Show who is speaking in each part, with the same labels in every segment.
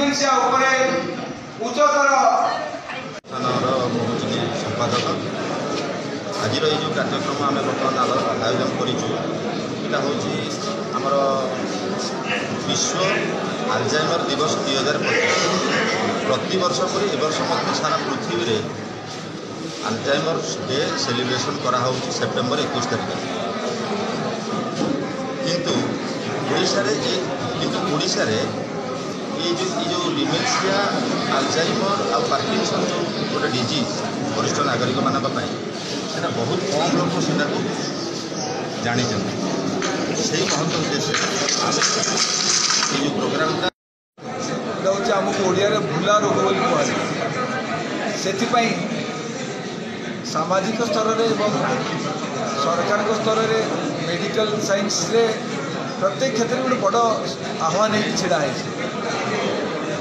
Speaker 1: dementia उपरे उच्चतर
Speaker 2: संपादक आज ये जो कार्यक्रम आम बर्तमान आयोजन करा हूँ विश्व अल्जाइमर दिवस 2025 प्रति वर्ष पर ए वर्ष सारा पृथ्वी में अल्जाइमर डे सेलिब्रेशन करा सेप्टेम्बर 21 तारिख किंतु ओडिशा रे ये जो डिमेंशिया अल्जाइमर आ पार्किंसन जो गोटे डिजीज वरिष्ठ नागरिक मानक से बहुत कम लोग से जानी से महत्व उद्देश्य जो प्रोग्राम
Speaker 1: आमको ओडिया भूला रोग बोली कहुए से सामाजिक स्तर में सरकार स्तर में मेडिकल साइंस रे प्रत्येक क्षेत्र में गोटे बड़ आह्वान छिड़ा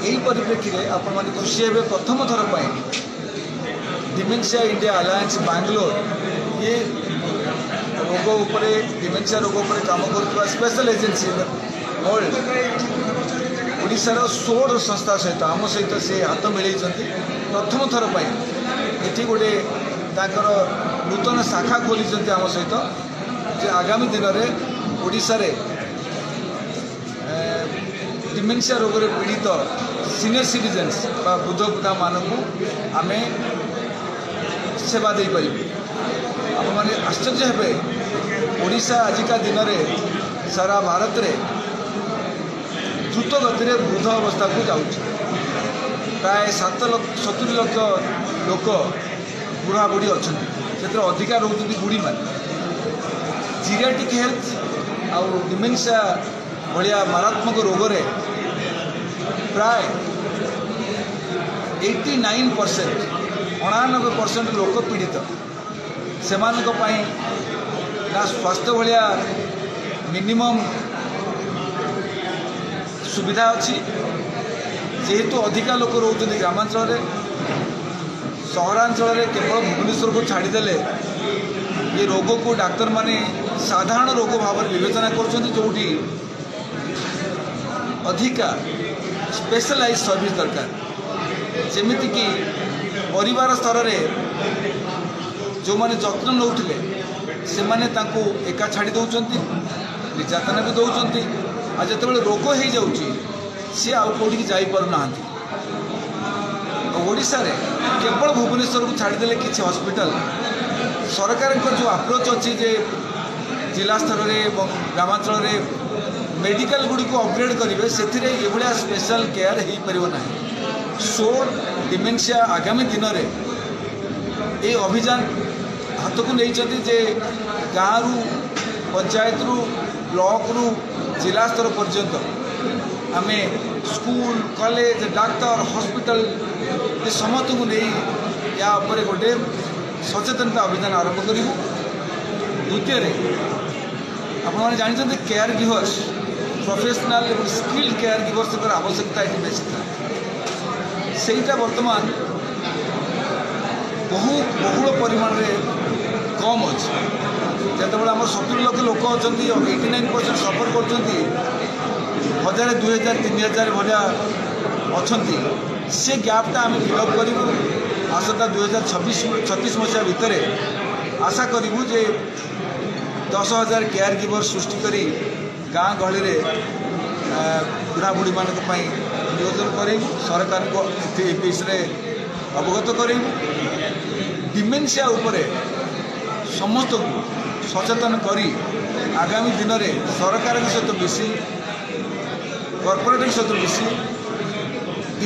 Speaker 1: यही परिप्रेक्षी में आपण मैंने खुशी हे प्रथम थर पर डिमेंशिया इंडिया अलायंस बैंगलोर ये रोग उपरे डिमेंशिया रोग उपरे काम कर स्पेशल एजेंसी वर्ल्ड ओडिशार 16 संस्था सहित आम सहित से हाथ मिलई प्रथम थर पर ये गोटे नूतन शाखा खोली आम सहित जे आगामी दिन में ओडिशा रे डिमेंशिया रोग पीड़ित सीनियर सिटीजन्स बा बुद्ध बुढ़ा मानक आम सेवा दे पारे आप मैंने आश्चर्य हे ओडिशा आजिका दिन में सारा भारत में द्रुत गति में वृद्ध अवस्था को जाऊँ प्राय 70 लाख लोक बुढ़ा बुढ़ी अच्छा से अधिका रोच बुढ़ी मान जीरियाटिक हेल्थ आउ डिमेंशिया भाया मारात्मक रोग रे प्राय 89% 99% लोक पीड़ित से ना स्वास्थ्य भाया मिनिमम सुविधा अच्छी जेहेतु अधिका लोक रोच ग्रामांचल सहरांचल केवल भुवनेश्वर को छाड़ीदे ये रोग को डाक्तर माने साधारण रोग भाव विवेचना करोटी अधिका स्पेशलाइज सर्विस दरकार जमीती कि परिवार स्तर में जो माने जत्न नौथिले से माने तांको एका छाड़ी दौरान निर्यातना भी दौरान आ जो रोग हो जाऊँगी सी आउ कौटी जापार ओडिशा रे केवल भुवनेश्वर को छाड़ीदे किसी हॉस्पिटल सरकार जो अप्रोच अच्छी जे जिला स्तर में ग्रामांचल में मेडिकल गुड़ी को अपग्रेड करेंगे से भाया स्पेशल केयर हो पारना सोल डिमेंशिया आगामी दिन में ये अभियान हाथ को नहीं जे गाँव रु पंचायत रु ब्लॉक रु जिला स्तर पर्यंत आम स्कूल कॉलेज डाक्तर हॉस्पिटल ये समस्त को नहीं या गोटे सचेतनता अभियान आरंभ करूँ द्वितीय आपने जानते केयर गिवर्स प्रोफेशनल और स्किल्ड केयर गिवर्स आवश्यकता ये बेसी था सेटा बर्तमान बहुल परिमाण में कम अच्छे जिते आम 70 लाख लोक अच्छा 89% सफर कर 1000 2000 3000 भाया अच्छा से गैपटा आम फिलअप करूँ आसता 2036 मसीहा भितर आशा करूँ जे 10,000 केयर गिवर सृष्टि करी गाँ गहली बुढ़ा बुढ़ी मान नियोजन कर सरकार को विषय अवगत कर डिमेंशिया उपरे समस्त को सचेतन करी आगामी दिन में सरकार सहित मिसी कॉर्पोरेट सहित मिसी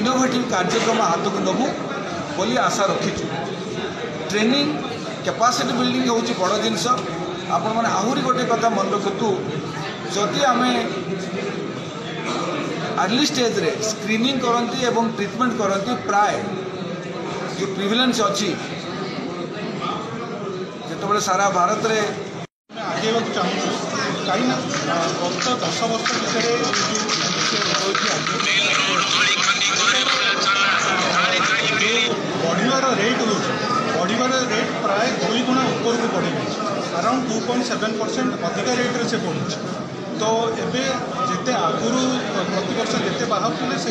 Speaker 1: इनोवेटिव कार्यक्रम हाथ को नबू बोली आशा रखीचु ट्रेनिंग कैपेसिटी बिल्डिंग हूँ बड़ जिनस आपण मैंने आहरी गोटे कथा मन रखु जदि आम अर्ली स्टेज रे स्क्रीनिंग करती एवं ट्रीटमेंट करती प्राय जो प्रिविलेंस अच्छी जो सारा भारत रे
Speaker 3: आगे चाहूँ कहीं गत 10 वर्ष बढ़िवार रेट हो बढ़िवार रेट प्राय 2 गुणा ऊपर को बढ़ी अराउंड 2.7% अधिक रेट्रे से बढ़ुଛି तो एबे जिते आगुरी प्रति वर्ष जिते बाहर से